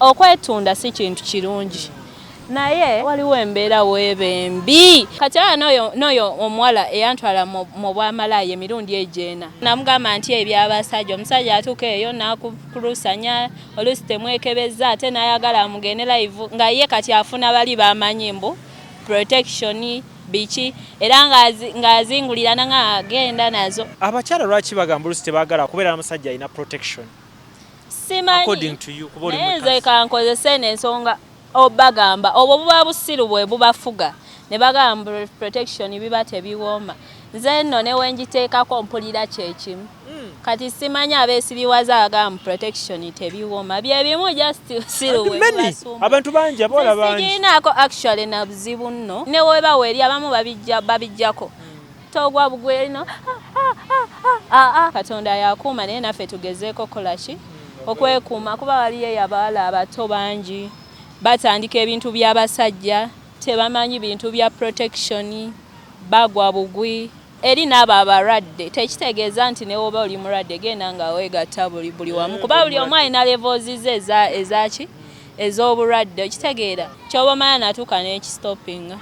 Okwetunda si kintu kirungi. Naye waliwo embeera weebembi. Kati n'oyo omuwala eyantwala mu bwamalaya emirundi egyena. Namugamba nti ebyabasajja omusajja atuuka eyo n'akulusanya oluusi temwekebezza ate n'ayagala amugende live nga ye kati afuna bali bamanyi mbu protection biki era ng'azingulira nga agenda nazo. Abakyala lwaki bagamba oluusi tebaagala kubeera n'omusajja alina protection? Simanyi naye nze kankozese n'ensonga obagamba obwo buba busiru bwe bubafuga ne bagamba protection biba tebiwooma. Nze nno ne wenjiteekako mpulira kyekimu. Kati simanyi abeesiriwaza agamba protection tebiwooma bye bimu just siru bwe bubasumba. Abantu bangi abola bangi. Siginaako actually na buzibu nno ne weba weeri abamu babijjako. Togwa bugwe no Katonda yakuuma naye naffe tugezeeko kola ki okwekuuma kuba waliyo y'abawala abato bangi batandika ebintu by'abasajja tebamanyi bintu bya protection bagwa bugwi eri n'abo abalwadde tekitegeeza nti ne woba oli mulwadde genda nga weegatta buli wamu kuba buli omu alina levels ze ezaki ez'obulwadde okitegeera ky'oba omanya natuuka n'ekistopinga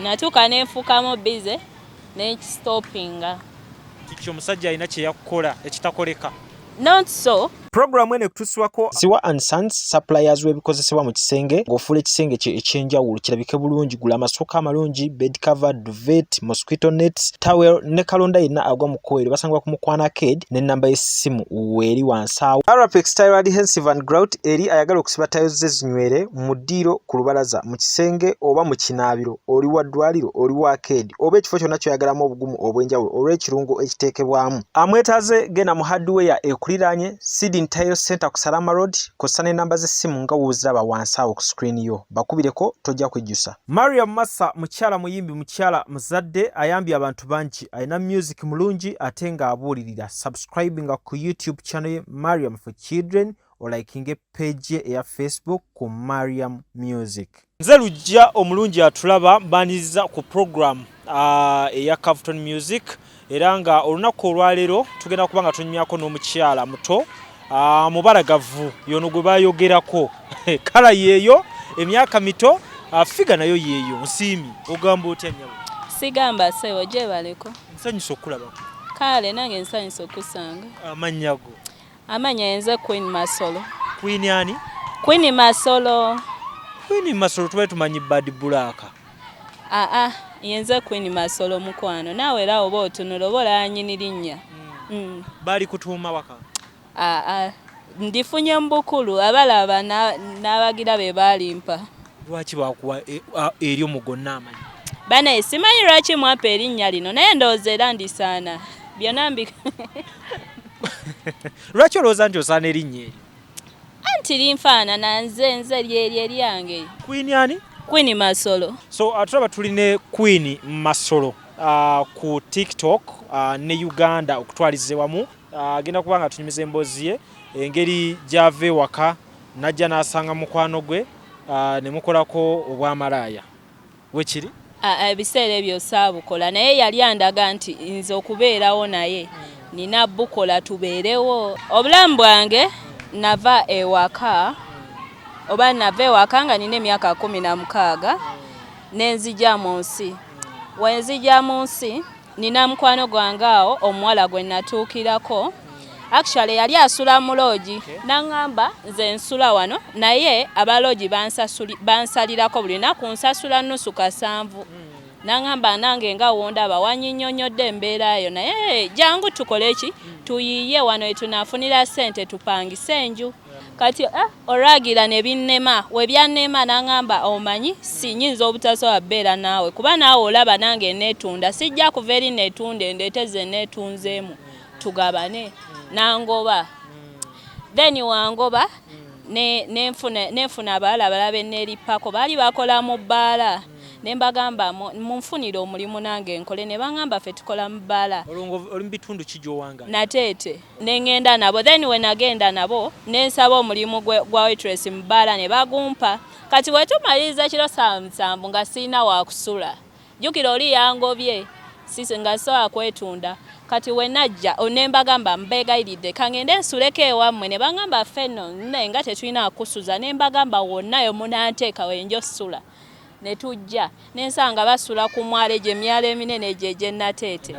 natuuka n'enfuukamu bize n'ekistopinga. Kiki omusajja alina kye yakukola ekitakoleka? Not so. Programu ene kutuswako Siwa and Sons suppliers w'ebikozesebwa mu kisenge ng'ofuula ekisenge kye ekyenjawulo kirabike bulungi. Gula amasooka amalungi, bed cover, duvet, mosquito nets, towel ne kalonda yenna agwa mu kkoero. Basangibwa ku Mukwano Arcade n'ennamba y'essimu weeri wansi awo. Arapex Tile Adhesive and Grout eri ayagala okusiba tayo ze zinywere mu ddiiro ku lubalaza mu kisenge oba mu kinaabiro oli wa ddwaliro oli wa arcade oba ekifo kyonna kyoyagalamu obugumu obw'enjawulo olw'ekirungo ekiteekebwamu. Amwetaaze genda mu hardware ekuliraanye Sidin Tile Center ku Salama Road kosa n'ennamba z'essimu nga wuziraba wansi awo ku screen yo bakubireko tojja kujjusa. Mariam Massa mukyala muyimbi mukyala muzadde ayambye abantu bangi alina music mulungi ate nga abuulirira. Subscribinga ku YouTube channel ye Mariam for Children olikinge page ye eya Facebook ku Mariam Music. Nze lujja omulungi atulaba mbaniza ku program eya Cavuton Music era nga olunaku olwaleero tugenda kuba nga tunyumyako n'omukyala muto mubaragavu yono gwe bayogerako kala yeeyo emyaka mito figa nayo yeeyo nsiimi ogamba otya nnyabo? Sigamba sewo gye baleko. Nsanyusa okulaba. Kale nange nsanyusa okusanga. Amannya go? Amanya nze Queen Masolo. Queen ani? Queen Masolo. Queen Masolo tuba tumanyi Bad Black. Yenze Queen Masolo mukwano naawe era oba otunula oba olanyini linnya. Bali kutuuma waka? Ndifunye mbukulu abalaba n'abagira be balimpa. Lwaki bakuwa eri omugonna amanyi? Bane simanyi lwaki mwapa erinnya lino naye ndowooza era ndisaana byonna Lwaki olowooza nti osaana erinnya eri? Anti linfaanana nze lyeri eryange. Queen ani? Queen Masolo. So tulaba tuli ne Queen Masolo ku TikTok ne Uganda okutwalize wamu. Agenda kuba nga tunyumiza emboozi ye engeri gy'ava waka najja n'asanga mukwano gwe ne mukolako obwamalaya. Wekiri? Ebiseera ebyo saabukola naye yali andaga nti nze okubeerawo naye nina bukola tubeerewo. Obulamu bwange nava ewaka nga nina emyaka 16 nenzija mu nsi. Wenzija mu nsi nina mukwano gwange awo omuwala gwe natuukirako. Actually yali asula mu loogi n'angamba nze nsula wano naye abaloogi bansalirako buli lunaku nsasula nnusu kasanvu. N'angamba nange nga wondaba wanyinyonyodde embeera yo naye jangu tukole ki tuyiye wano tunaafunira ssente tupangise enju. Kati oragira ne binnema we byannema n'angamba omanyi sinyinza obutasobola bbeera naawe kuba naawe olaba nange neetunda sijja kuva eri neetunde ndeeteze neetunzeemu tugabane. Nangoba then wangoba nenfuna abawala balabe neerippako baali bakola mu bbaala ne mbagamba munfunire omulimu nange nkole ne bangamba ffe tukola mu bbaala. Oli mu bitundu ki gy'owanga? Nateete ne ngenda nabo then we nagenda nabo ne nsaba omulimu gwa waitress mu bbaala ne bagumpa. Kati we tumaliriza kiro 7 nga sirina wa kusula jjukira oli yangobye sisi nga soa kwetunda kati we najja onembagamba mbegayiridde kangende nsuleko ewammwe ne bangamba fenno nenga tetulina kusuza nembagamba wonnayo munanteeka wenjo sula ne tujja nensanga basula ku mwale gye myalo eminene gye nateete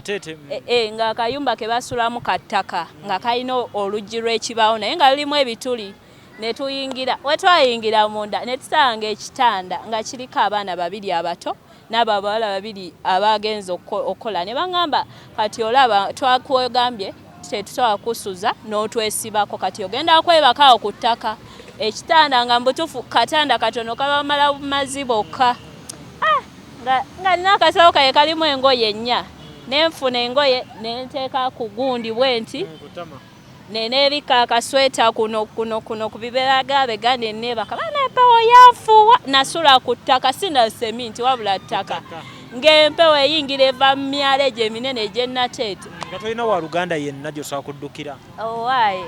nga akayumba ke basulamu kattaka nga kalina oluggi lw'ekibaawo naye nga lulimu ebituli ne tuyingira we twayingira munda ne tusanga ekitanda nga kiriko abaana babiri abato n'abawala babiri abagenza okukola ne bangamba kati olaba twakwegambye tetusobola kusuza n'otwesibako kati ogenda kwebakaawo ku ttaka ekitanda nga mbutufu katanda katono kabamala bumazi bokka nga nina akasawo kaye kalimu engoye nnya nenfuna engoye nenteeka ku gundi bwenti neneebika akasweta kuno ku bibegabega nenebaka banempewo yanfuuwa nasula ku ttaka sina seminti wabula ttaka ng'empewo eyingira eva mu myalo egyo eminene gye nateete nga tolina wa Luganda yenna gy'osobola kuddukira owaaye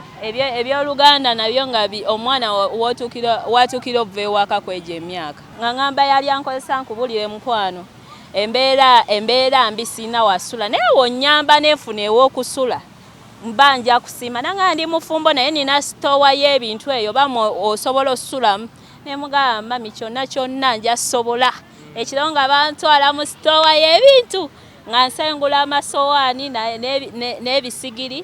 ebyoluganda nabyo nga omwana watuukira obuva ewaka kwegyo emyaka nga ngamba yali ankozesa nkubulire mukwano embeera mbi sirina wasula naye wonnyamba nefuna ew'okusula mbanja kusima nanga ndi mufumbo naye nina sitowa y'ebintu eyo bamwe osobola osulamu ne mugamba mami kyonna nja sobola ekiro nga bantwala mu sitowa y'ebintu nga nsengula amasowaani n'ebisigiri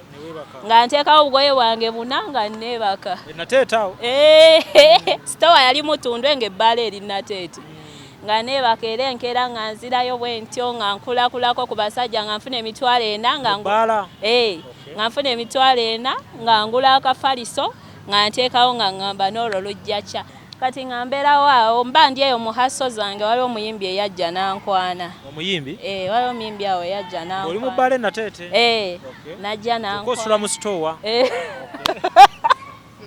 nga nteekawo obugoye bwange buna nga neebaka nateetaawo sitowa yali mutundwe ng'ebbala eri nateete nga neebaka era enkeera nga nzirayo bwentyo nga nkulakulako ku basajja nga nfuna emitwalo 4 nga nfuna emitwalo 4 nga ngula akafaliso nga nteekawo nga ngamba n'olwo lujja kya kati nga mbeerawo awo mba ndi eyo mu haso zange waliwo omuyimbi eyajja nankwana omuyimbi waliwo omuyimbi awo eyajja nankwana oli mu bbala nateete najja nankwana osula mu sitowa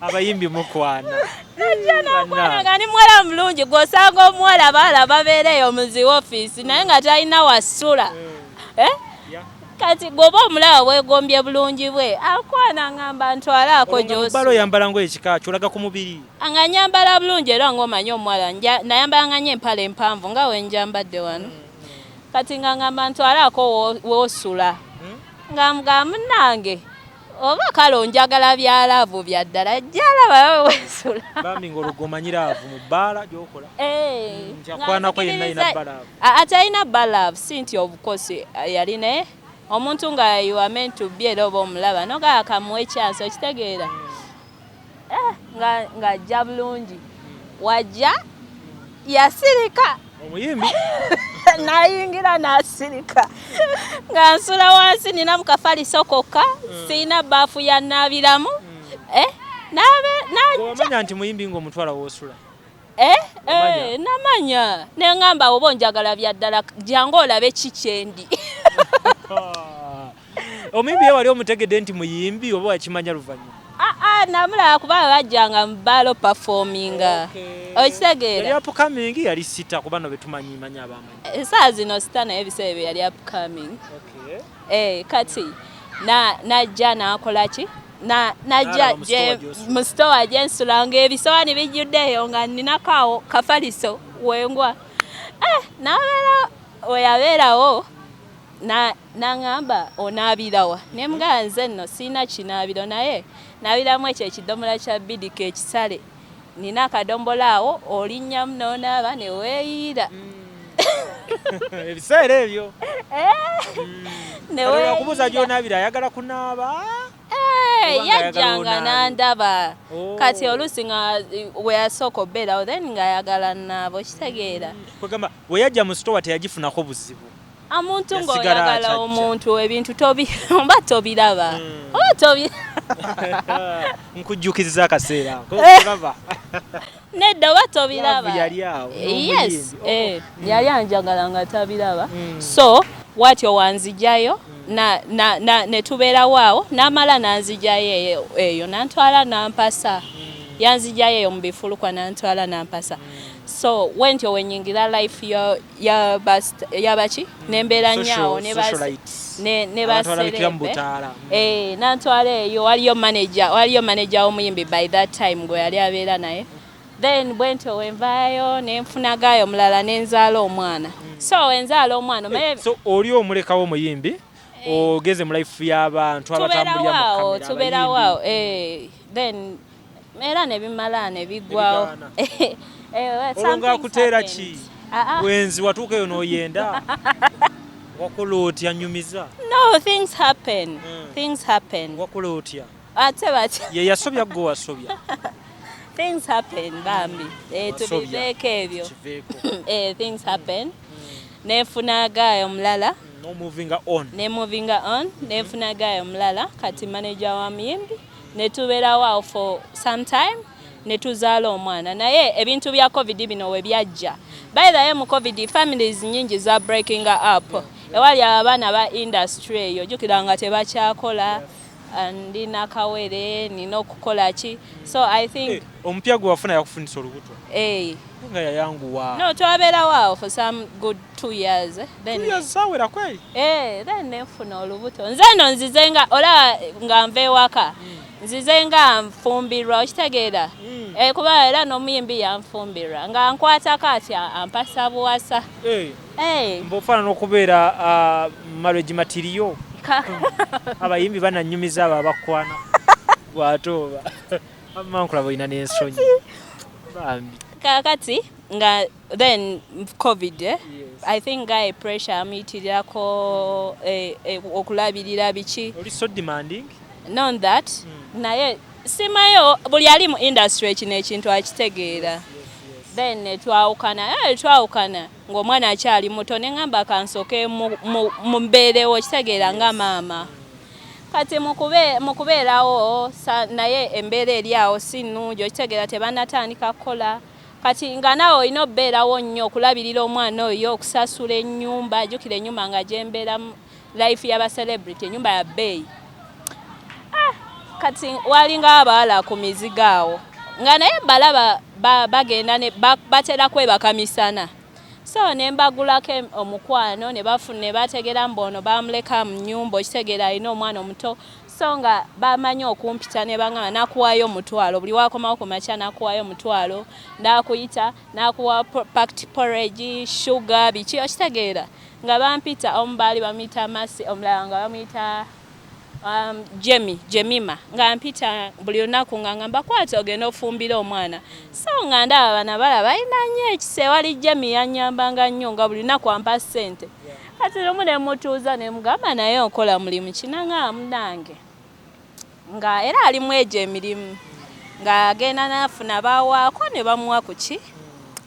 abayimbi mukwana najja nankwana nga ni muwala mulungi gw'osanga omuwala abaala babeera eyo mu zi ofiisi naye nga talina wasula kati gwoba omulaba bwegombye bulungi bwe akwana ngamba ntwalaako gy'osula oyambala ngo ekika kyolaga ku mubiri nga nyambala bulungi era ng'omanyi omuwala nayambala nga nnyo empale empanvu nga wenjambadde wano kati nga ngamba ntwalaako w'osula nga mugamba munnange oba kale onjagala byalaavu bya ddala jjalaba wesula bambi ng'olugomanyira laavu mu bbaala gy'okola nkyakwanako yenna yina bbalaavu ate alina bbalaavu si nti obukosi yali naye omuntu nga you are meant to be era oba omulaba nogaa kamuwa ekyansi okitegeera nga ajja bulungi wajja yasirika omuyimbi nayingira nasirika nga nsula wansi nina mukafaliso kokka sirina baafu yannaabiramu omanya nti muyimbi ng'omutwala w'osula namanya neŋŋamba oba onjagala bya ddala jangu olabe kikyendi omuyimbi ye wali omutegedde nti muyimbi oba wakimanya luvannyuma namulaba kuba bajjanga mu bbaalo performinga okitegeera yali upcoming yali sita kuba no betumanyimanya abamanyi esaawa zino sita naye ebiseera bye yali upcoming kati najja nakola ki najja mu sitowa gye nsulanga ebisowaani bijjuddeyo nga ninakaawo kafaliso wengwa nabeera weyabeerawo naŋŋamba onaabirawa ne mugamba nze nno sirina kinaabiro naye naabiramu ekyo ekidomola kya bidika ekisale nina akadombola awo olinnyamu n'onaaba ne weeyiira ebiseera ebyo okubuuza gy'onaabira ayagala kunaaba yajjanga nandaba kati oluusi nga we yasooka obeerawo then ng'ayagala naaba okitegeera kwegamba we yajja mu sitowa teyagifunako buzibu omuntu ng'oyagala omuntu ebintu oba tobiraba nkujjukiriza akaseera olaba nedda oba tobiraba yali awo yes yali anjagala nga tabiraba so watyo wanzijayo ne tubeerawo awo n'amala nanzijayo eyo nantwala nampasa yanzijayo eyo mu bifulukwa nantwala nampasa so wentyo wenyingira life yabaki nembeera nnyawo ne baserebe nantwala eyo waliyo manager w'omuyimbi by that time gwe yali abeera naye then bwento wenvayo nenfunagayo mulala nenzaala omwana so wenzaala omwana so oli omulekawo omuyimbi ogeze mu life y'abantu abatambulira mu kamera tubeerawo then era nebimala nebigwawo olonga kuteera ki wenzi watuukeyo n'oyenda wakola otya nyumiza no things happen wakola otya ate batya ye yasobya gwe wasobya things happen bambi tubiveeko ebyo things happen nefunagayo mulala moving on nefunagayo mulala kati manager wa muyimbi netubeerawo for some time netuzaala omwana naye ebintu bya covid bino we byajja by the way mu covid families nyingi za breaking up ewali abaana ba industry eyo jukira nga tebakyakola ndina kawere nina okukola ki so I think omupya gwe wafuna yakufunisa olubuto nga yayanguwa no twabeerawo for some good 2 years then 2 years awera kweli then nefuna olubuto nze no nzize nga ola nga nva ewaka nzize nga nfumbirwa okitegeera kuba era n'omuyimbi yanfumbirwa nga nkwatako atya ampasa buwasa mbofaana n'okubeera marriage material abayimbi bananyumiza abo abakwana bwatooba amankulaba olina n'ensonyi bambi kakati nga then covid I think guy pressure amitirirako okulabirira biki oli so demanding non that naye simayo buli ali mu industry kino ekintu akitegeera then twawukana ng'omwana akyali muto neŋŋamba kansoke mu mbeerewo kitegeera nga maama kati mu kubeerawo naye embeera eri awo si nnungi okitegeera tebanatandika kukola kati nga nawe olina okubeerawo nnyo okulabirira omwana oyo okusasula ennyumba jjukira ennyumba nga gyembeera life y'abacelebrity ennyumba ya bbeeyi kati walinga abawala ku mizigo awo nga naye balaba bagenda batera kwebaka misana so nembagulako omukwano ne bategera mbono bamuleka mu nnyumba okitegeera alina omwana omuto so nga bamanyi okumpita ne bangamba nakuwaayo omutwalo buli wakomawo ku makya nakuwaayo omutwalo nakuyita nakuwa packed porridge sugar biki okitegeera nga bampita omu baali bamuyita masi omulala nga bamuyita Jemima nga mpita buli lunaku nga ngamba kwata ogenda ofumbira omwana so nga ndaba bana balaba balina nnyo ekise wali Jemi yanyambanga nnyo nga buli lunaku ampa ssente kati lumu ne mutuuza ne mugamba naye okola mulimu kinanga munange nga era ali mu egyo emirimu nga agenda n'afuna bawaako ne bamuwa ku ki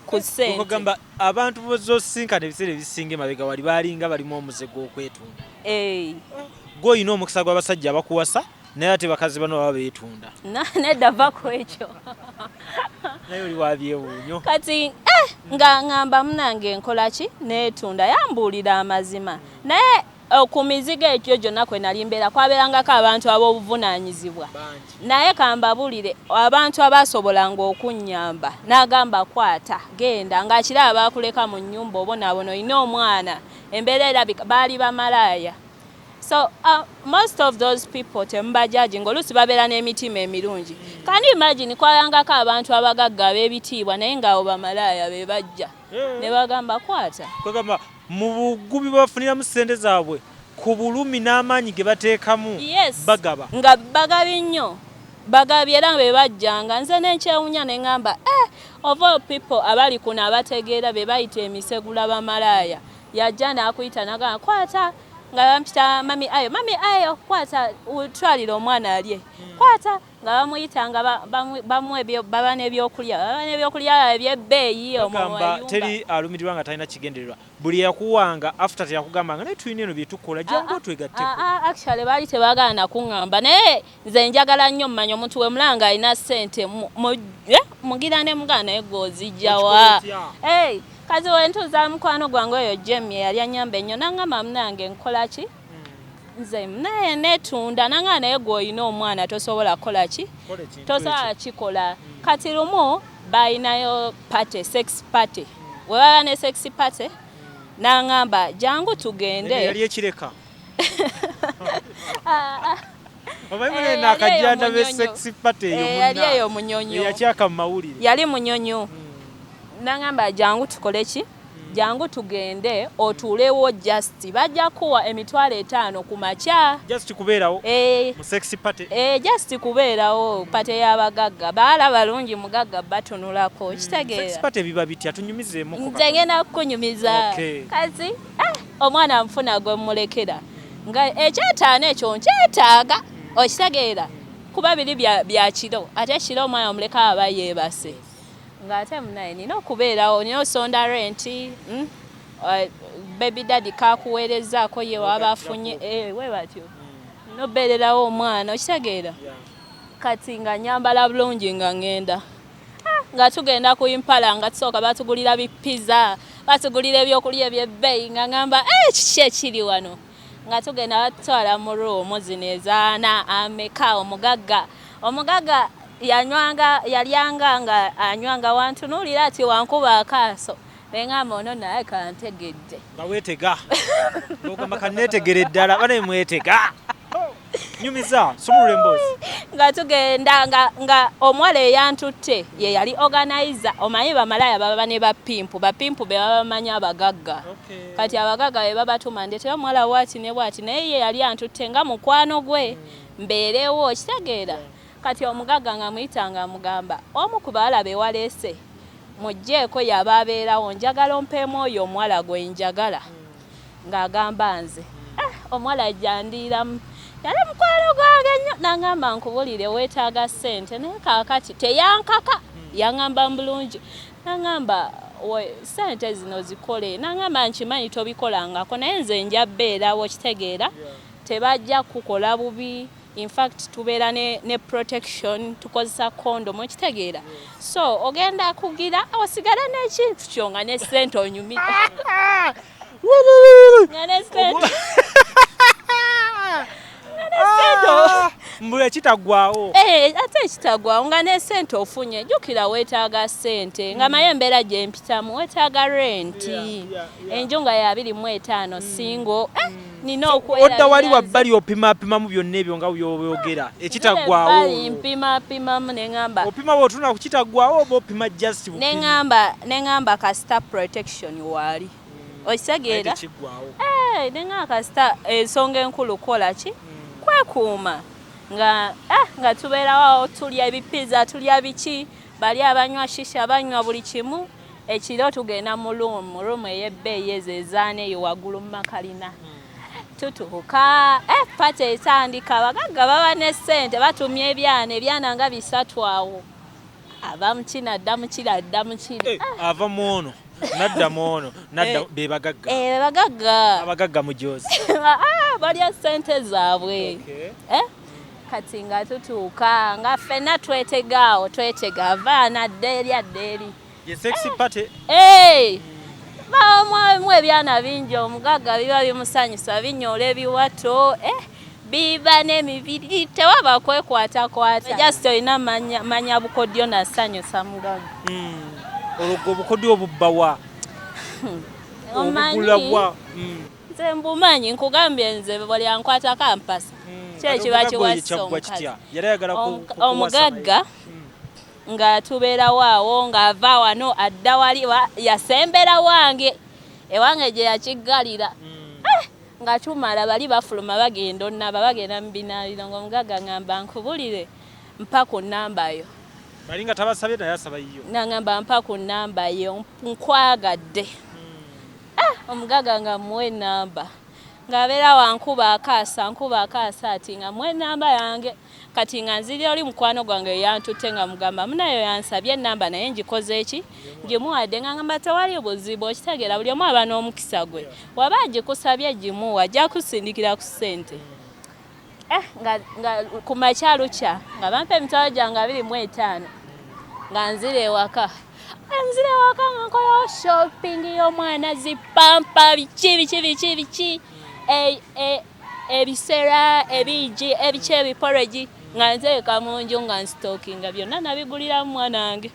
ku ssente okugamba abantu bozosinkana ebiseera ebisinga emabega wali balinga balimu omuze gw'okwetunda gw'olina omukisa gw'abasajja abakuwasa naye ate bakazi bano baba beetunda nedda va ku ekyo naye oli wabyewuunyo kati nga ngamba munange nkola ki neetunda yambuulira amazima naye ku mizigo egyo gyonna kwe nali mbeera kwabeerangako abantu ab'obuvunaanyizibwa naye kambabulire abantu abasobolanga okunnyamba n'agamba kwata genda ng'akiraba baakuleka mu nnyumba obonaabona olina omwana embeera erabika baali bamalaaya so most of those people tembajaji ng'oluusi babeera n'emitima emirungi kandi imagine kwayangako abantu abagagga ab'ebitiibwa naye ng'abo bamalaaya be bajja ne bagamba kwata kwegamba mu bugubi bafuniramu ssente zaabwe ku bulumi n'amaanyi ge bateekamu bagaba nga bagabi nnyo bagabi era be bajjanga nze n'enkyewunya ne ŋŋamba of all people abali kuno abategeera be bayita emisegula bamalaaya yajja n'akuyita n'agamba kwata nga bampita mami ayo kwata utwalira omwana alye kwata nga bamuyita nga baba n'ebyokulya ebyebbeeyi omugamba teri alumirirwa nga talina kigendererwa buli yakuwanga after teyakugambanga naye tulina eno bye tukola jangu twegatteko actually baali tebaagala nakuŋŋamba naye nze njagala nnyo mmanya omuntu we mulanga alina ssente mugira ne mugana naye gw'ozijjawa kazi wentuuza mukwano gwange oyo Jemie yali anyamba ennyo n'aŋŋamba munange nkola ki nze naye neetunda nanga naye gw'olina omwana tosobola kukola ki tosobola kikola kati lumu balinayo party sex party we baba ne sex party n'aŋŋamba jangu tugende yali ekireka Obaimune nakajjanda be sexy party eyo munna. Yali eyo munyonyo. Yakyaka mawulire. Yali munyonyo. Nangamba jangu tukole ki? Jangu tugende otuulewo just bajja kuwa emitwalo 5 ku makya. Just kubeerawo. Mu sexy party. Just kubeerawo party y'abagagga. Baala balungi mugagga batunulako. Kitegeera. Sexy party biba bitya tunyumizeemu ko. Nze ngenda kukunyumiza. Kazi omwana mfuna gwe mulekera. Nga ekyataano ekyo nkyetaaga. Okitegeera. Kuba biri bya kiro. Ate kiro omwana omuleka aba yeebase. Ngate munaye nina okubeerawo nina osonda renti baby daddy kakuweerezaako ye waba afunye we batyo nina obeererawo omwana okitegeera kati nga nyambala bulungi nga ngenda nga tugenda ku impala nga tusooka batugulira bipiza batugulira ebyokulya ebyebbeeyi nga ngamba kiki ekiri wano nga tugenda batutwala mu ruumu zino ezaana ameka omugagga yalyanga nga anywanga wantunuulira ati wankuba akaaso neŋŋamba ono naye kantegedde nga weetega ogamba kanneetegere ddala bane mwetega nyumiza sumulula emboozi nga tugenda nga omuwala eyantutte ye yali organizer omanyi bamalaya baba ne bapimpu be baba bamanyi abagagga kati abagagga be babatuma ndeetera omuwala bwati ne bwati naye ye yali antutte nga mukwano gwe mbeerewo kitegeera kati omugagga nga muyitanga mugamba omu ku bawala be waleese mujjeeko yaba abeerawo njagala ompeemu oyo omuwala gwe njagala ng'agamba nze omuwala jandiiramu yali mukwano gwange nnyo n'angamba nkubulire weetaaga ssente naye kaakati teyankaka yaŋŋamba bulungi n'angamba ssente zino zikole n'angamba nkimanyi tobikolangako naye nze nja bbeerawo kitegeera tebajja kukola bubi. In fact tubeera ne protection tukozesa condom okitegeera so ogenda kugira osigala n'ekintu kyo nga ne ssente onyumira nga ne ssente mbula ekitaggwawo ate ekitaggwawo nga ne ssente ofunye jjukira weetaaga ssente nga maye embeera gye mpitamu weetaaga renti enju nga ya 25 singo nina okwera odda wali wabbali opimapimamu byonna ebyo nga byoboogera ekitaggwawo mpimapimamu neŋŋamba opima bw'otuna ku kitaggwawo oba opima just neŋŋamba kasita protection waali okitegeera neŋŋamba kasita ensonga enkulu kola ki kwekuuma nga tubeerawo tulya ebipiza tulya biki bali abanywa shisha banywa buli kimu ekiro tugenda mu ruumu ey'ebbeeyi ezo ezaana eyo waggulu mu makalina tutuuka pate etandika abagagga baba ne ssente batumya ebyana nga 3 awo ava mukina adda mukira adda mukira ava mu ono nadda mu ono nadda be bagagga abagagga mujoozi balya ssente zaabwe kati nga tutuuka nga ffenna twetega abaana addeeri ye sexy party mu ebyana bingi omugagga biba bimusanyusa binyoola ebiwato biba n'emibiri tewaba kwekwatakwata just olina manya bukodyo nasanyusa mugagga olwo obukodyo obubbawa obugulabwa nze mbumanyi nkugambye nze bwali ankwatako ampasa kyekiba kiwassa omukazi omugagga nga tubeerawo awo ng'ava wano adda wali yasembera wange ewange gye yakiggalira nga tumala bali bafuluma bagenda onnaba bagenda mu binaaliro ng'omugagga ngamba nkubulire mpa ku nnamba yo bali nga tabasabye naye asaba yiyo nangamba mpa ku nnamba yo nkwagadde omugagga nga muwe ennamba ng'abeera wankuba akaasa ati nga muwe ennamba yange kati nga nziri oli mukwano gwange yantutte nga mugamba munayo yansabye ennamba naye ngikoze eki gimuwadde nga ngamba tewali buzibu okitegeera buli omu aba n'omukisa gwe waba agikusabye gimuwa ajja kusindikira ku ssente nga ku makya lukya nga bampa emitwalo gyange 25 nga nzira ewaka nga nkolawo shopping y'omwana zipampa biki ebisera ebiji ebiki ebiporogi nga nteeka mu nju nga nsitookinga byonna nabigulira mwana wange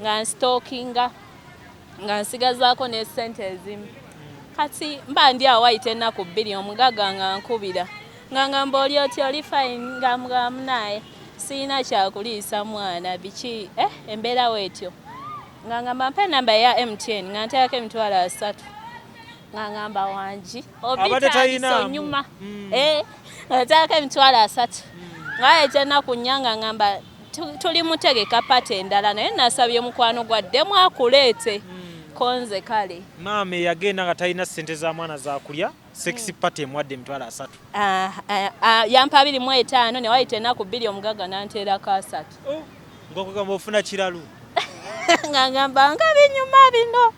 nga nsitookinga nga nsigazaako n'essente ezimu kati mba ndi awo wayita ennaku 2 omugagga nga nkubira ngamba oli otyo oli fine ngamba naye sina kyakuliisa mwana biki embeera wetyo ngamba mpe namba ya MTN nganteeko $3 ngamba wanji obitaliso nyuma nganteeko $3 ngaye tena kunyanga ngamba tuli mutegeka pate endala naye nasabye mukwano gwaddemu akuleete konze kale maama yagenda nga talina ssente za mwana zakulya sexy party emwadde $3 yampa 25 ne wayita enaku 2 omugaga nanteerako 3 ng'okugamba ofuna kiralu ngamba nga binyuma bino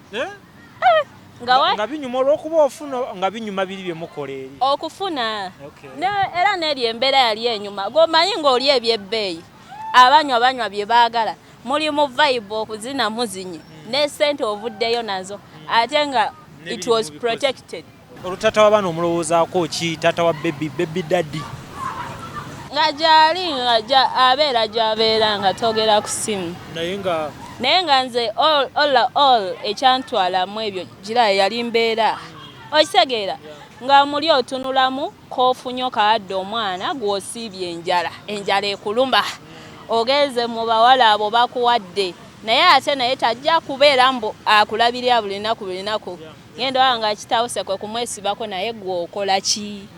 nga binyuma olw'okuba ofuna nga binyuma biri bye mukola eri okufuna era n'eri embeera yali enyuma gomanyi ng'oli ebyebbeeyi abanywa bye baagala muli mu vibe okuzina muzinye ne ssente ovuddeyo nazo ate nga it was protected. Olutata w'abaana omulowoozaako ki tata wa baby daddy nga gyali abeera gy'abeera nga togera ku ssimu naye nga nze all ekyantwalamu ebyo gira yali mbeera okitegeera nga muli otunulamu k'ofunye okawadde omwana gw'osiibye enjala ekuluma ogenze mu bawala abo bakuwadde naye ate naye tajja kubeera mbu akulabirira buli lunaku ngenda wanga kitawuse kwe kumwesibako naye gwokola ki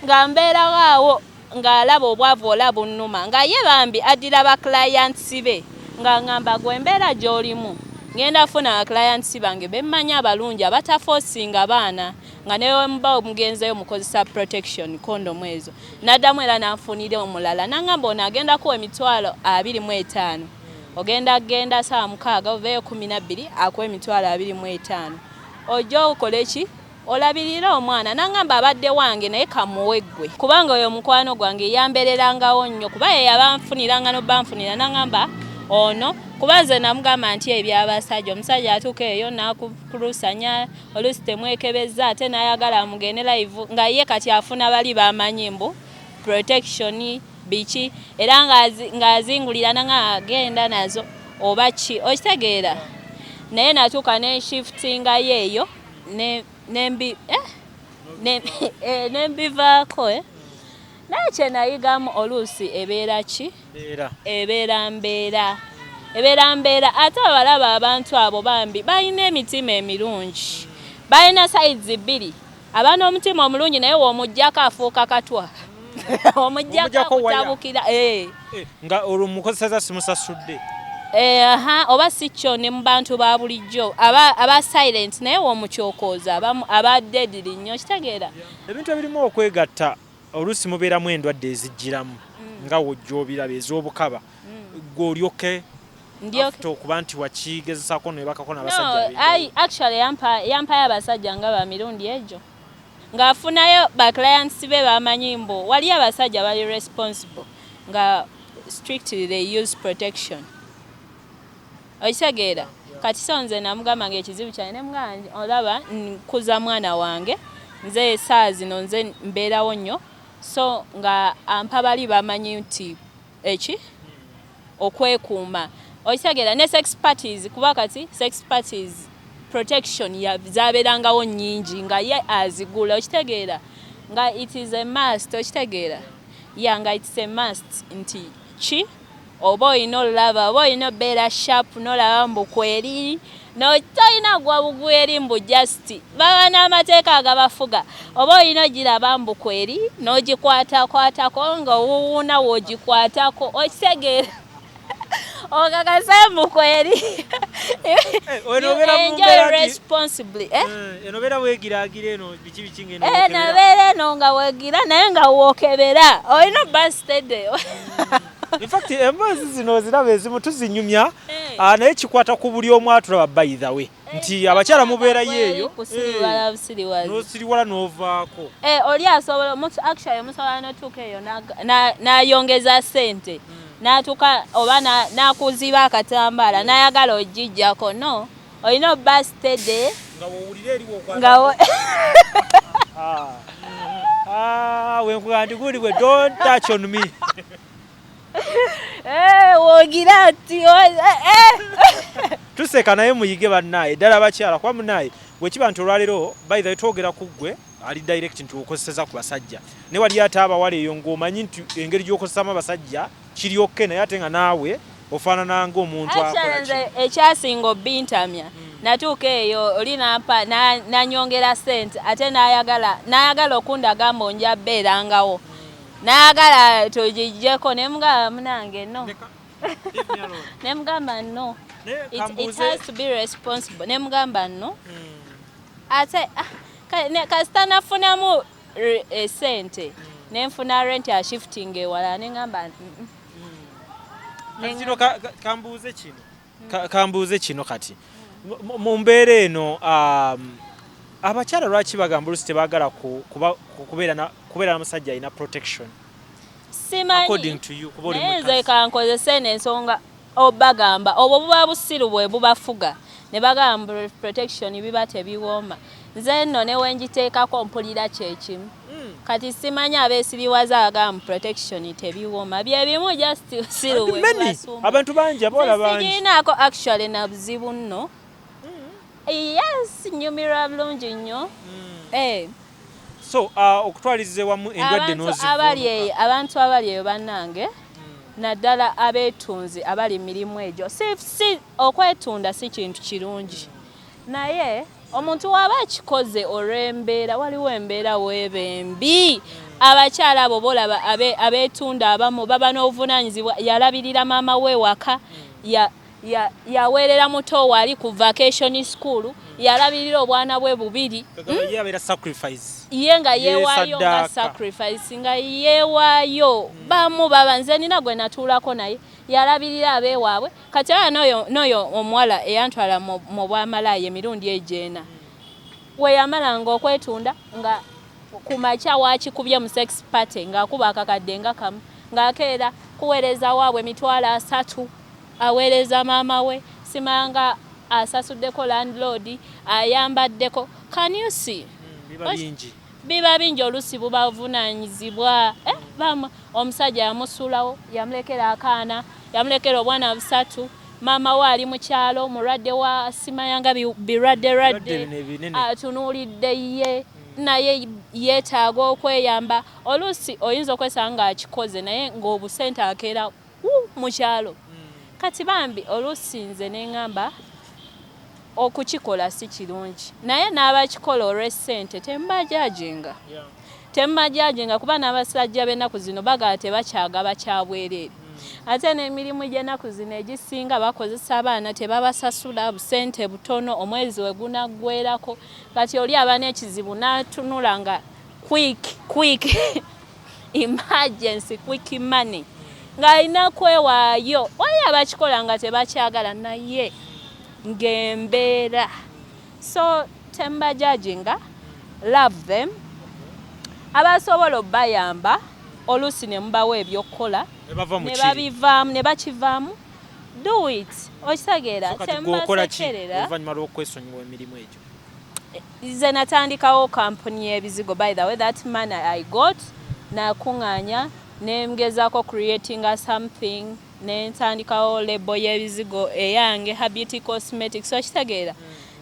nga mbeerawo awo ng'alaba obwavu olaba nnuma nga ye bambi addira ba clients be nga ngamba gwe mbeera gy'olimu ngenda funa ba clients bange bemmanya abalungi abatafosinga baana nga newe mba omugenzeyo mukozesa protection condom ezo naddamu era nanfunire omulala nangamba ono agenda kuwa $25,000 ogenda saa 6 oveeyo 12 akuwa $25,000 ojja okole ki olabirira omwana nangamba abadde wange naye kamuwe ggwe kubanga oyo mukwano gwange yambererangawo nnyo kuba ye yabanfuniranga n'obbanfunira nangamba ono kuba nze namugamba nti ebyabasajja omusajja atuuka eyo nakulusanya oluusi temwekebeza ate nayagala amugende live nga ye kati afuna bali bamanyi mbu protection biki era ng'azingulira nanga agenda nazo oba ki okitegeera naye natuuka ne shiftinga yeeyo nembivaako naye kyenayigamu oluusi ebeera ki ebeera mbeera ate abalaba abantu abo bambi balina emitima emirungi balina sayizi 2 abaana omutima omulungi naye w'omuggyako afuuka katwa omuggyako akutabukira nga olumukozesa simusasudde oba si kyo ne mu bantu ba bulijjo aba silent naye w'omukyokooza aba deadly nnyo kitegeera ebintu ebirimu okwegatta oluusi mubeeramu endwadde ezijjiramu nga wojjoobiraba ez'obukaba gw'olyoke okuba nti wakigezesako nebakako n'abasajja actually yampayo abasajja nga bamirundi egyo ng'afunayo ba clients be bamanyi mbu wali abasajja bali responsible nga strictly they use protection okitegeera kati so nze namugamba ng'ekizibu kyange nemugamba olaba nkuza mwana wange nze essaa zino nze mbeerawo nnyo so nga ampa bali bamanyi nti okwekuuma okitegeera ne sex parties kuba kati sex parties protection zabeerangawo nnyingi nga ye azigula okitegeera nga it is a must okitegeera nga it's a must nti ki oba olina olulaba oba olina obeera sharp n'olaba mbukweri notalina gwa bugweri mbu just baba n'amateeka agabafuga oba olina ogiraba mbukweri n'ogikwatakwatako nga owuwuuna w'ogikwatako okitegeera okakasa mbukweri enjoy responsibly enobeera weegiraagira eno biki biki nabeera eno nga weegira naye nga wookebera olina birthday in fact emboozi zino ziraba ezimu tuzinyumya naye kikwata ku buli omu atulaba by the way nti abakyala mubeerayo eyo n'osiriwala n'ovaako oli asobola actually musobola n'otuuka eyo n'ayongeza ssente n'atuuka oba n'akuziba akatambaala n'ayagala ogijjako no olina birthday nga wowulira eriwo wenkuga nti guli bwe don't touch on me wogira ati tuseka naye muyige bannaye ddala abakyala kwa munnaye bwekiba nti olwaleero by the way twogera ku ggwe ali direct nti okozeseza ku basajja ne wali ate abawala eyo ng'omanyi nti engeri gy'okozesamu abasajja kiri okke naye ate nga naawe ofaanana ng'omuntu akola ekyasinga obbintamya natuuka eyo oli nampa nanyongera sente ate n'ayagala okundaga mbu nja bbeerangawo n'ayagala tugijjeko ne mugamba munange no ne mugamba no it has to be responsible ne mugamba no ate kasita nafunamu esente nenfuna rent ya shifting ewala neŋŋamba kambuuze kino kati mu mbeera eno abakyala lwaki bagamba olusi tebaagala kubeera n'omusajja alina protection simanyi naye nze kankozese n'ensonga obagamba obwo buba busiru bwe bubafuga ne bagamba protection biba tebiwooma nze nno ne wenjiteekako mpulira kyekimu kati simanyi abeesiriwaza agamba protection tebiwooma bye bimu just siru bwe bubasumba abantu bangi abawala bangi siginaako actually na buzibu nno yes nyumira bulungi nnyo so okutwaliza wamu endwadde abantu abali eyo bannange naddala abeetunzi abali mirimu egyo si okwetunda si kintu kirungi naye omuntu waba akikoze olw'embeera waliwo embeera weebembi abakyala abo bolaba abeetunda abamu baba n'obuvunaanyizibwa yalabirira maama we waka yaweerera muto waali ku vacation school yalabirira obwana bwe bubiri ye nga yeewaayo nga sacrifice nga yeewaayo bamu baba nze nina gwe natuulako naye yalabirira abeewaabwe kati aba n'oyo omuwala eyantwala mu bwamalaya emirundi egyena we yamalanga okwetunda nga ku makya waakikubye mu sex party ng'akuba akakadde nga kamu ng'akeera kuweereza waabwe $3 aweereza maama we simanga asasuddeko landlord ayambaddeko can you see biba bingi olusi bubavunaanyizibwa omusajja yamusulawo yamulekera akaana yamulekera obwana 3 maama we ali mu kyalo mulwadde wa simayanga birwadde atunuulidde ye naye yeetaaga okweyamba olusi oyinza okwesanga ng'akikoze naye ng'obusente akeera mu kyalo kati bambi olusi nze neŋŋamba okukikola si kirungi naye n'abakikola olw'essente tembajajinga kuba n'abasajja b'ennaku zino bagala tebakyagaba kyabwereere ate n'emirimu gy'ennaku zino egisinga bakozesa abaana tebabasasula busente butono omwezi we gunaggwerako kati oli aba n'ekizibu n'atunula nga quick emergency quick money ng'alina kwewaayo wali abakikola nga tebakyagala naye ng'embeera so tembajajinga love them abasobola obbayamba olusi ne mubawa ebyokukola ne bakivaamu do it okitegeera tembasekerera oluvannyuma lw'okwesonyiwa emirimu egyo nze natandikawo kampuni y'ebizigo by the way that man I got nakuŋŋaanya nemgezaako creatinga something nentandikawo lebo y'ebizigo eyange Habiti Cosmetics okitegeera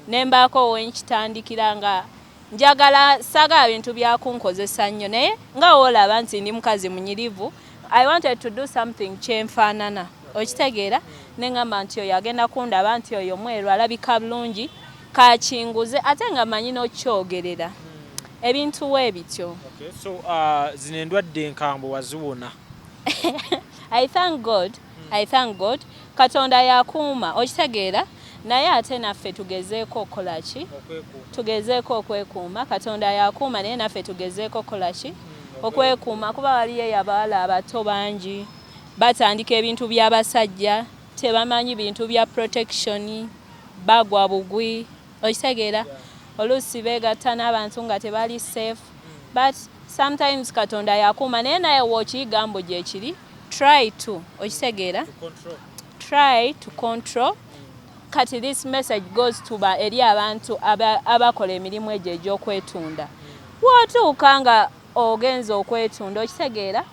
nembaako wenkitandikira nga njagala saga bintu byakunkozesa nnyo naye nga woolaba nti ndi mukazi munyirivu I wanted to do something kyenfaanana okitegeera neŋŋamba nti oyo agenda kundaba nti oyo mweru alabika bulungi kakinguze ate nga manyi n'okyogerera ebintu weebityo so zino endwadde enkambwe waziwona I thank God Katonda yakuuma okitegeera naye ate naffe tugezeeko okolaki tugezeeko okwekuuma Katonda yakuuma naye naffe tugezeeko kolaki okwekuuma kuba waliyo abawala abato bangi batandika ebintu by'abasajja tebamanyi bintu bya protection bagwa bugwi okitegeera olusi beegatta n'abantu nga tebali safe but sometimes Katonda yakuuma naye naye wookiyiga mbu gye kiri try to okitegeera try to control kati this message goes to eri abantu abakola emirimu egyo egy'okwetunda wootuuka nga ogenza okwetunda okitegeera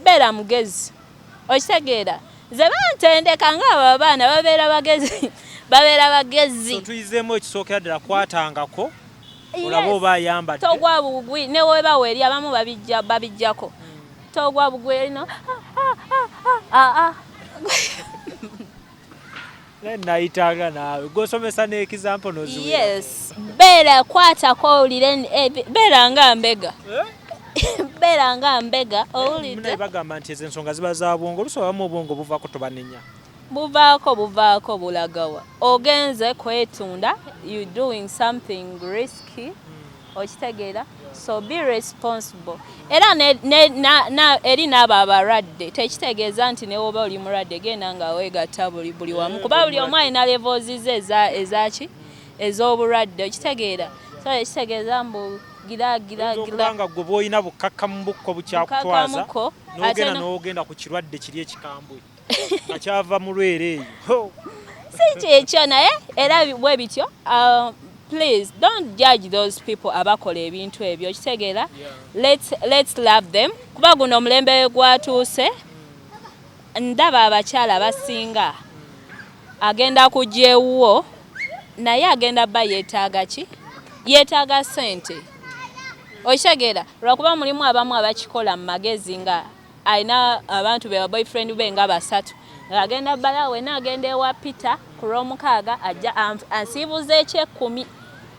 beera mugezi okitegeera nze bantendeka ng'abo abaana babeera bagezi so tuyizeemu ekisookera ddala kwatangako olabo bayambadde togwa bugwi ne weba weri abamu babijjako togwa bugwi no nayitaga naawe gosomesa ne example noziwe yes bera kwata ko olire bera nga mbega bera nga mbega olire muna bagamba nti ensonga ziba za bwongo lusoba mu bwongo buvako tobanenya buvaako bulagawa ogenze kwetunda you doing something risky okitegeera so be responsible era eri n'abo abalwadde tekitegeeza nti newoba oli mulwadde genda nga weegatta buli wamu kuba buli omu alina levels ze ezaki ez'obulwadde okitegeera so ekitegeeza mbu giragiranga gwe bw'olina bukkakkamu bukko bukyakutwaza n'ogenda n'ogenda ku kirwadde kiri ekikambwe nga kyava mu lwere eyo si kyekyo naye era bwe bityo please don't judge those people abakola ebintu ebyo okitegeera let's love them kuba guno omulembe gwatuuse ndaba abakyala basinga agenda kujja ewuwo naye agenda bba yeetaaga ki yeetaaga ssente okitegeera lwakuba mulimu abamu abakikola mu magezi nga alina abantu be boyfriend be nga basatu agenda balawe n'agenda ewa Peter ku lw'omukaaga ajja ansiibuza eky'ekkumi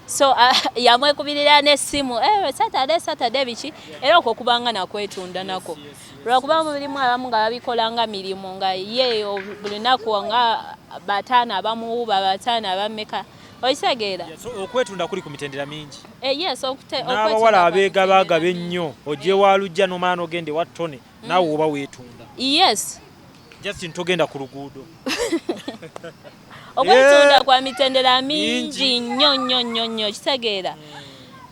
so yamwekubirira n'essimu Saturday biki era okwo kubanga nakwetunda nako lwakuba mulimu abamu nga babikola nga mirimu nga ye buli lunaku nga bataano abamuwuba bataano abameka okitegeera okwetunda kuli ku mitendera mingi yes n'abawala abeegabagaba ennyo ojje walujja n'omala n'ogende wa ttone naawe oba weetunda yes just ntogenda ku luguudo okwetunda kwa mitendera mingi nnyo kitegeera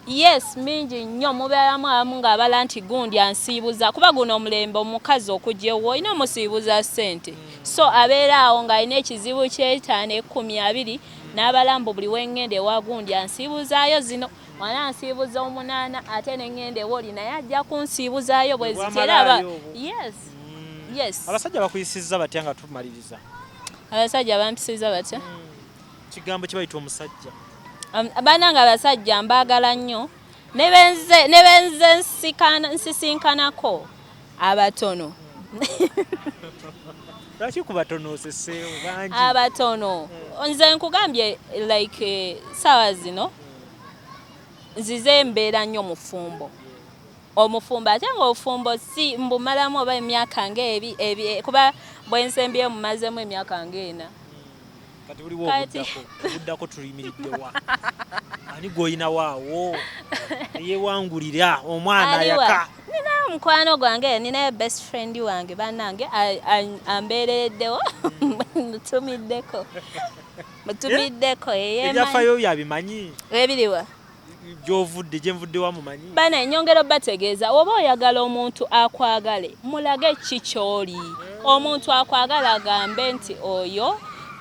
yes mingi nnyo mubeeramu abamu ng'abala nti gundi ansiibuza kuba guno omulembe omukazi okujja ewuwo olina omusiibuza ssente so abeera awo ng'alina ekizibu ky'etaano 10 n'abalambu buli wengende ewa gundi ansiibuzaayo zino mwana ansiibuza 8 ate nengende woli naye ajja kunsiibuzaayo bwe zitera yes abasajja bakuyisizza batya nga tumaliriza abasajja bampisiza batya kigambo kibayita omusajja bananga abasajja mbaagala nnyo ne benze nsisinkanako abatono lwaki ku batono oseseewo bangi abatono nze nkugambye like sawa zino nzize mbeera nnyo mufumbo omufumbo ate ng'obufumbo si mbumalamu oba emyaka ng'ebi kuba bwensembye mumazemu emyaka ng'ena kati buliwo obuddako tuyimiriddewa ani gw'olina waawo yewangulira omwana yaka nina omukwano gwange ninayo best friend wange bannange ambeerereddewo mutumiddeko ebyafayo byabimanyi ebiriwa gy'ovudde gye nvudde wamumanyi bana ennyongero bategeeza oba oyagala omuntu akwagale mulage ki ky'oli omuntu akwagala agambe nti oyo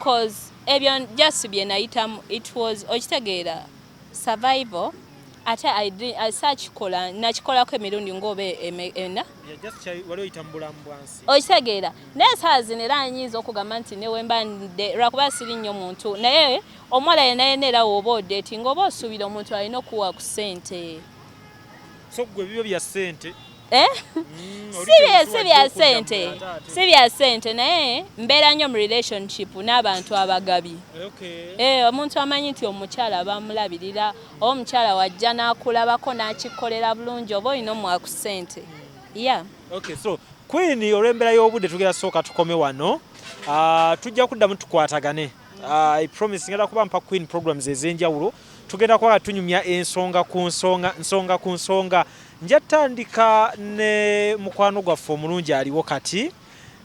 cause ebyo just bye nayitamu it was okitegeera survival ate nakikolako emirundi ng'oba ena okitegeera naye saa zino era anyinza okugamba nti newemba nde lwakuba siri nnyo muntu naye omuwala yenaye era woba odeeti ng'oba osuubira omuntu alina okuwa ku ssente so gwe bibyo bya ssente si bya ssente naye mbeera nnyo mu relationship n'abantu abagabi omuntu amanyi nti omukyala bamulabirira oba omukyala wajja n'akulabako n'akikolera bulungi oba olina omuwa ku ssente so Queen olw'embeera y'obudde tugenda sooka tukome wano tujja kuddamu tukwatagane I promise ngenda kuba mpa Queen programs ez'enjawulo tugenda kuba tunyumya ensonga ku nsonga njatandika ne mukwano gwaffe omulungi aliwo kati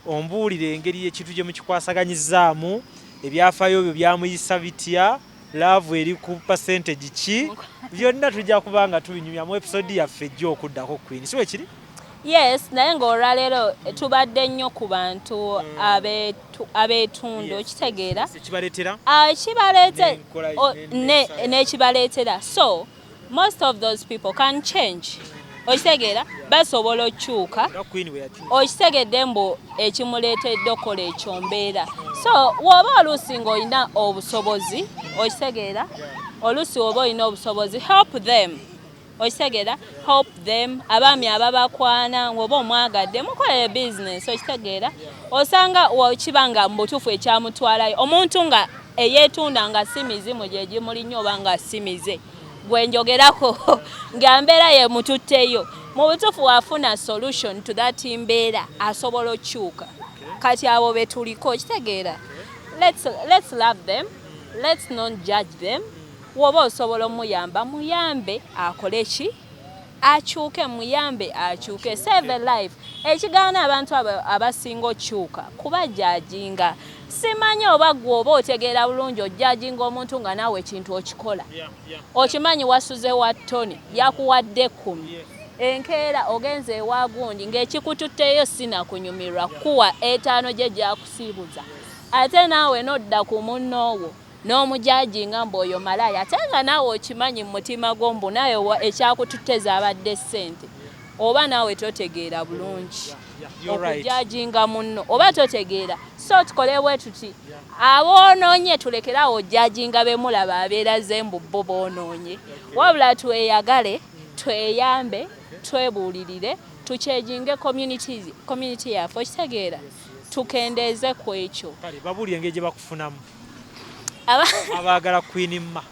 ombuulire engeri ekintu gye mukikwasaganyizaamu ebyafaayo byo byamuyisa bitya laavu eri ku percentage ki byonna tujja kuba nga tubinyumya mu episode yaffe ejja okuddako Queen si wekiri yes naye ng'olwaleero tubadde nnyo ku bantu abeetunda okitegeera n'ekibaleetera so most of those people can change okitegeera basobola okyuka okitegedde mbu ekimuleetedde okukola ekyo mbeera so woba oluusi ng'olina obusobozi okitegeera oluusi woba olina obusobozi help them okitegeera help them abaami ababakwana ng'oba omwagadde mukolere business okitegeera osanga kiba nga mu butuufu ekyamutwalayo omuntu nga eyeetunda nga si mizimu gye gimulinnyo oba nga si mize gwe njogerako nga mbeera ye mututteyo mu butuufu wafuna solution to that mbeera asobola okyuka kati abo be tuliko okitegeera let's love them let's not judge them woba osobola omuyamba muyambe akole ki akyuke muyambe akyuke save a life ekigaana abantu abasinga okyuka kuba jajinga simanyi oba gwe oba otegeera bulungi ojjajinga omuntu nga naawe ekintu okikola okimanyi wasuze wa ttoni yakuwadde 10 enkeera ogenze ewa gundi ng'ekikututteyo sinakunyumirwa kuwa 5 gye gyakusiibuza ate naawe nodda ku munnoowo n'omujajinga mb'oyo malaya ate nga naawe okimanyi mu mutima gw'ombu naye ekyakututteza abadde ssente oba naawe totegeera bulungi okujajinga munno oba totegeera so tukole bwe tuti aboonoonye tulekerawo ojjajinga be mulaba abeeraze mbu bo boonoonye wabula tweyagale tweyambe twebuulirire tukyejinge community yaffe okitegeera tukendeeze ku ekyo babuulire engeri gye bakufunamu abaagala Queen Ma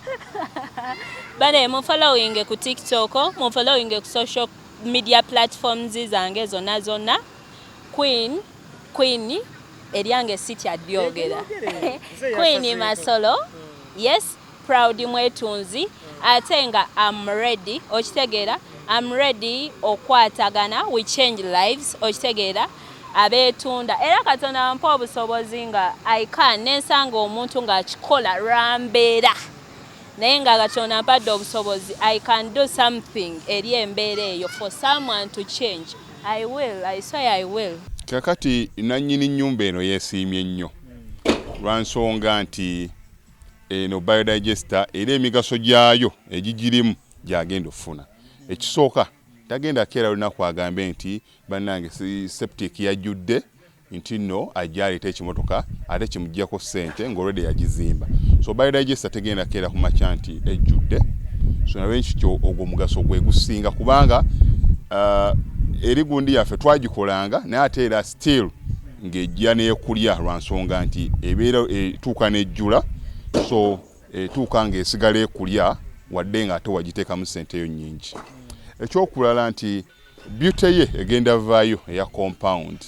bane mufollowing ku TikTok mufollowing ku social media platforms zange zonna Queen eryange sitya byogera Queen Masolo yes proud mwetunzi ate nga I'm ready okitegeera I'm ready okwatagana we change lives okitegeera abeetunda era Katonda ampa obusobozi nga I can nensanga omuntu ng'akikola lwambeera naye nga Katonda ampadde obusobozi I can do something eri embeera eyo for someone to change I say I will kakati nannyini nnyumba eno yeesiimye nnyo lwansonga nti eno biodigester era emigaso gyayo egigirimu gyagenda ofuna ekisooka tagenda keera lunaku agambe nti bannange septic yajjudde nti nno ajja aleeta ekimotoka ate kimuggyako ssente ng'olwedde yagizimba so biodigester tegenda keera ku makya nti ejjudde so nawe nkityo ogwo omugaso gwe gusinga kubanga eri gundi yaffe twagikolanga naye ate era still ng'ejja n'ekulya lwansonga nti ebeera etuuka n'ejjula so etuuka ng'esigala ekulya wadde nga ate wagiteekamu ssenteyo nnyingi ekyokulala nti beauty ye egenda vaayo eya compound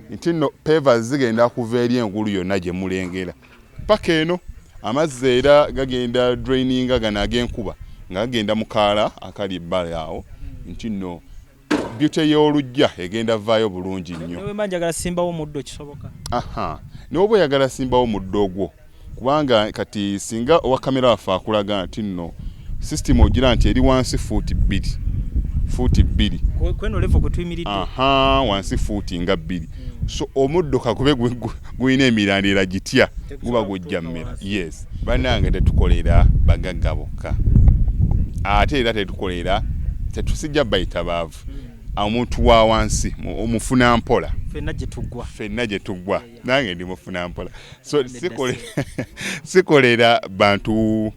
nti nno pavers zigenda kuva eri engulu yonna gye mulengera paka eno amazzi era gagenda draininga gano ag'enkuba nga gagenda mu kaala akali ebbala awo nti nno beauty y'olujja egenda vaayo bulungi nnyo newe manjagala simbawo muddo kisoboka n'oba oyagala simbawo muddo ogwo kubanga kati singa owa kamera waffe akulaga nti nno system ogira nti eri wansi fuuti 2 kweno level kwe tuyimiridde wansi fuuti nga 2 so omuddo kakube guyina emirandira gitya guba gujja mmera yes bannange tetukolera bagagga bokka ate era tetusijja bayita baavu omuntu wa wansi omufuna mpola ffenna gye tuggwa nange ndi mufuna mpola so sikolera bantu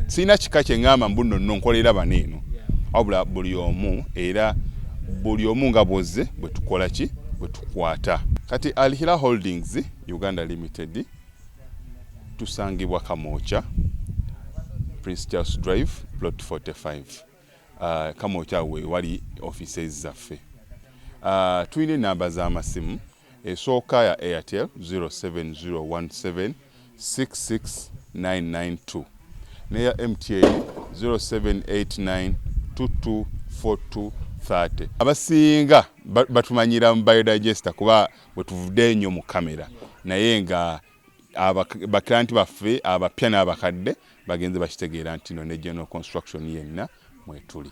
sina kika kye ngamba mbu nno nkolera baneeno wabula buli omu nga bwozze bwe tukola ki bwe tukwata kati Alihira Holdings Uganda Limited tusangibwa Kamoocha Prince Charles Drive plot 45 Kamoocha we wali offices zaffe tuyina enamba z'amasimu esooka ya Airtel 07017 66992 neya MTN 0789224230 abasinga batumanyira mu biodigester kuba bwe tuvudde nnyo mu kamera naye nga baklanti baffe abapya n'abakadde bagenze bakitegeera nti no ne general construction yenna mwetuli